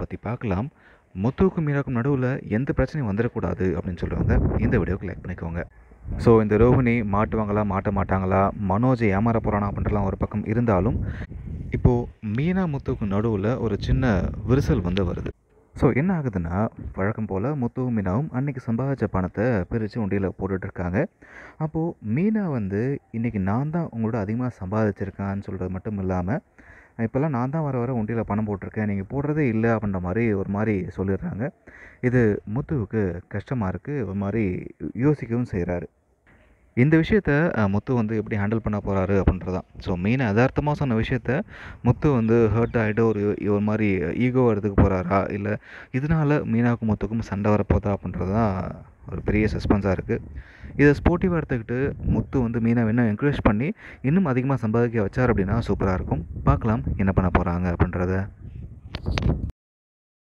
பற்றி பார்க்கலாம். முத்துவுக்கும் மீனாவுக்கும் நடுவில் எந்த பிரச்சனையும் வந்துடக்கூடாது அப்படின்னு சொல்லுவாங்க. இந்த வீடியோக்கு லைக் பண்ணிக்கோங்க. ஸோ இந்த ரோஹிணி மாட்டுவாங்களா மாட்ட மாட்டாங்களா, மனோஜ் ஏமாற போகிறானா அப்படின்றலாம் ஒரு பக்கம் இருந்தாலும், இப்போது மீனா முத்துவுக்கு நடுவில் ஒரு சின்ன விரிசல் வருது. ஸோ என்ன ஆகுதுன்னா, வழக்கம் போல் முத்துவும் மீனாவும் அன்றைக்கி சம்பாதிச்ச பணத்தை பிரித்து உண்டியில் போட்டுட்ருக்காங்க. அப்போது மீனா இன்றைக்கி நான் தான் உங்களோட அதிகமாக சம்பாதிச்சிருக்கான்னு சொல்கிறது மட்டும் இல்லாமல், இப்போல்லாம் நான் தான் வர வர உண்டியில் பணம் போட்டிருக்கேன், நீங்கள் போடுறதே இல்லை அப்படின்ற மாதிரி ஒரு மாதிரி சொல்லிடுறாங்க. இது முத்துவுக்கு கஷ்டமாக இருக்குது, ஒரு மாதிரி யோசிக்கவும் செய்கிறாரு. இந்த விஷயத்த முத்து எப்படி ஹேண்டில் பண்ண போகிறாரு அப்படின்றதான். ஸோ மீனா யதார்த்தமாக சொன்ன விஷயத்த முத்து ஹர்ட் ஆகிட்டு ஒரு மாதிரி ஈகோ எடுத்துக்க போகிறாரா, இல்லை இதனால மீனாவுக்கும் முத்துக்கும் சண்டை வரப்போதா அப்படின்றது தான் ஒரு பெரிய சஸ்பென்ஸாக இருக்குது. இதை ஸ்போர்ட்டிவாக எடுத்துக்கிட்டு முத்து மீனாவை இன்னும் என்கரேஜ் பண்ணி இன்னும் அதிகமாக சம்பாதிக்க வச்சார் அப்படின்னா சூப்பராக இருக்கும். பார்க்கலாம் என்ன பண்ண போகிறாங்க அப்படின்றத.